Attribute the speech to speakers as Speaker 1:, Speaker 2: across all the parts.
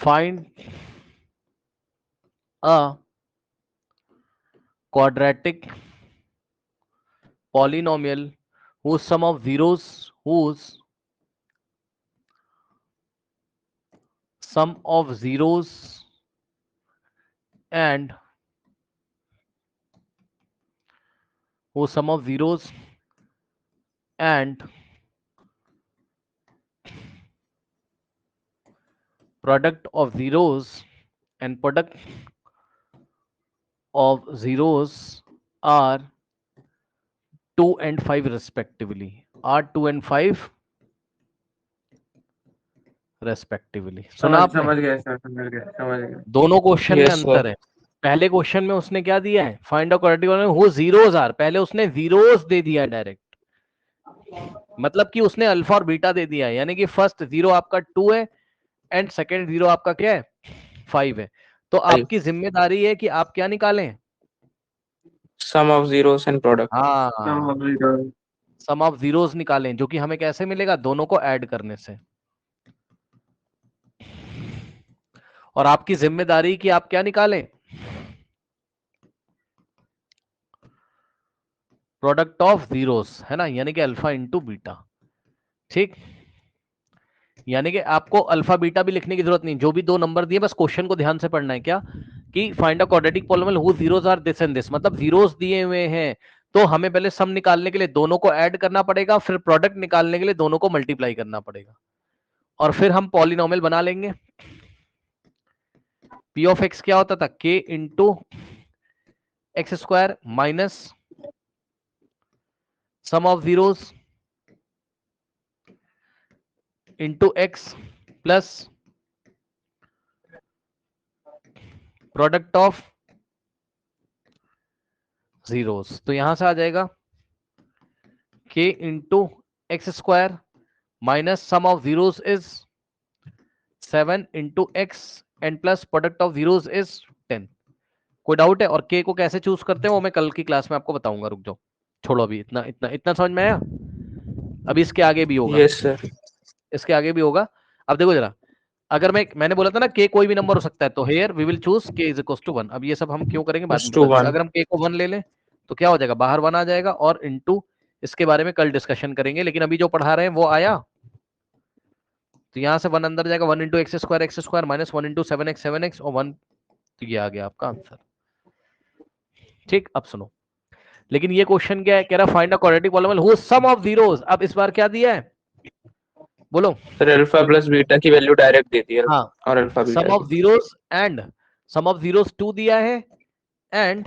Speaker 1: find a quadratic polynomial whose sum of zeros and whose sum of zeros and product of zeros and product of zeros are 2 and 5 respectively. Are 2 and 5 respectively. सुना आपने?
Speaker 2: समझ गया sir, समझ गया।
Speaker 1: दोनों question में
Speaker 2: Yes, sir.
Speaker 1: अंतर है। पहले क्वेश्चन में उसने क्या दिया है, find out quadratic polynomial whose zeros are, पहले उसने जीरोस दे दिया डायरेक्ट, मतलब कि उसने अल्फा और बीटा दे दिया है, यानी कि फर्स्ट जीरो आपका 2 है एंड सेकंड जीरो आपका क्या है 5 है। तो आपकी जिम्मेदारी है कि आप क्या निकालें,
Speaker 2: Sum of zeros and product.
Speaker 1: हाँ
Speaker 2: Sum of zeros.
Speaker 1: Sum of zeros निकालें, जो कि हमें कैसे मिलेगा, दोनों को ऐड करने से। और आपकी जिम्मेदारी कि आप क्या निकालें, प्रोडक्ट ऑफ जीरोस, है ना, यानी कि अल्फा इंटू बीटा। ठीक, यानी कि आपको अल्फा बीटा भी लिखने की जरूरत नहीं, जो भी दो नंबर दिए बस क्वेश्चन को ध्यान से पढ़ना है, क्या कि find a quadratic polynomial whose zeros are this and this, मतलब जीरोस दिए हुए हैं तो हमें पहले सम निकालने के लिए दोनों को ऐड करना पड़ेगा, फिर प्रोडक्ट निकालने के लिए दोनों को मल्टीप्लाई करना पड़ेगा, और फिर हम पॉलिनोमियल बना लेंगे। पी ऑफ एक्स क्या होता था, के into x square minus sum of zeros into x plus product of zeros. तो यहां से आ जाएगा के into x square minus sum of zeros is 7 into x and plus product of zeros is 10। कोई डाउट है? और के को कैसे चूज करते हैं वो मैं कल की क्लास में आपको बताऊंगा, रुक जाओ, छोड़ो अभी इतना इतना इतना समझ में आया। अभी इसके आगे भी होगा।
Speaker 2: Yes, sir.
Speaker 1: इसके आगे भी होगा। अब देखो जरा, अगर मैंने बोला था ना के कोई भी नंबर हो सकता है, तो हेयर वी विल चूज के इज इक्वल टू 1। अब ये सब हम क्यों करेंगे बाद में
Speaker 2: Equals to
Speaker 1: बता देंगे।
Speaker 2: 1.
Speaker 1: अगर हम के को 1 ले लें तो क्या हो जाएगा, बाहर 1 आ जाएगा, और इनटू इसके बारे में कल डिस्कशन करेंगे, लेकिन अभी जो पढ़ा रहे हैं वो आया। तो यहां से 1 अंदर जाएगा, 1 into x square minus 1 into 7x और 1, तो ये आ गया आपका आंसर। ठीक, अब सुनो, लेकिन ये क्वेश्चन क्या है, कह रहा find a quadratic polynomial whose sum of zeros. अब इस बार क्या दिया है, बोलो।
Speaker 2: सर अल्फा प्लस बीटा की वैल्यू डायरेक्ट दे दी है,
Speaker 1: हाँ,
Speaker 2: और अल्फा
Speaker 1: सम
Speaker 2: बीटा
Speaker 1: ऑफ
Speaker 2: की।
Speaker 1: Zeros and sum of zeros 2 दिया है, एंड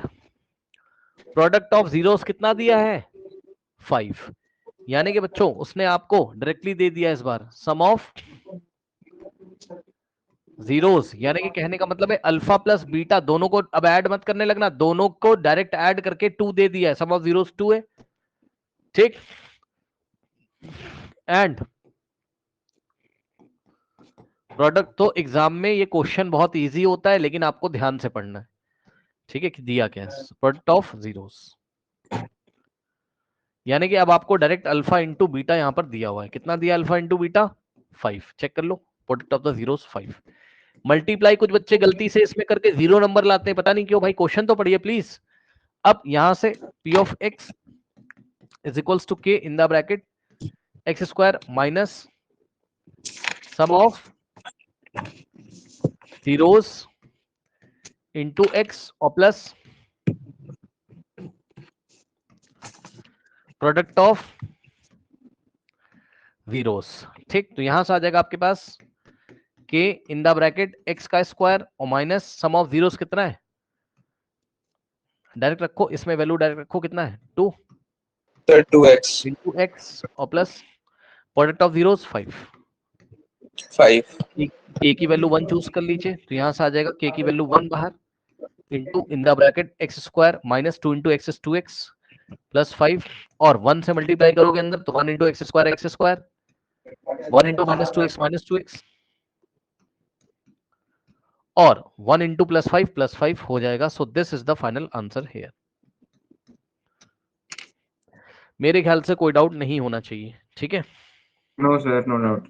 Speaker 1: प्रोडक्ट ऑफ जीरोस कितना दिया है 5। यानी कि बच्चों उसने आपको डायरेक्टली दे दिया इस बार सम ऑफ जीरोस, यानी कि कहने का मतलब है अल्फा प्लस बीटा दोनों को अब ऐड मत करने लगना, दोनों को डायरेक्ट ऐड करके 2 दे दिया है, सम ऑफ जीरोस 2 है। ठीक, एंड प्रोडक्ट, तो एग्जाम में ये क्वेश्चन बहुत इजी होता है लेकिन आपको ध्यान से पढ़ना है। ठीक है, कि दिया क्या है, प्रोडक्ट ऑफ जीरोस, यानी कि अब आपको डायरेक्ट अल्फा इंटू बीटा यहां पर दिया हुआ है, कितना दिया अल्फा इंटू बीटा 5, चेक कर लो, product of the zeros 5। Multiply कुछ बच्चे गलती से इसमें करके 0 नंबर लाते हैं, पता नहीं क्यों भाई, क्वेश्चन तो पढ़िए प्लीज। अब यहां से P of X is equals to K in the bracket X square minus sum of zeros into X और प्लस प्रोडक्ट ऑफ जीरोस। ठीक, तो यहां से आ जाएगा आपके पास K in the bracket X का स्क्वायर और माइनस सम ऑफ जीरोस कितना है, डायरेक्ट रखो इसमें वैल्यू, डायरेक्ट रखो कितना है 2
Speaker 2: सर 2x
Speaker 1: इंटू एक्स और प्लस प्रोडक्ट ऑफ जीरोस 5।
Speaker 2: 5.
Speaker 1: के की वैल्यू 1 चूज कर लीजिए, तो यहां से आ जाएगा के की वैल्यू 1 बाहर, into in the bracket X square minus 2 into x 2x plus 5, और 1 से मल्टीप्लाई करोगे अंदर तो 1 into x square 1 into minus two x और 1 इंटू प्लस 5 हो जाएगा। So this is the final answer here. मेरे ख्याल से कोई डाउट नहीं होना चाहिए। ठीक है,
Speaker 2: नो सर, नो डाउट।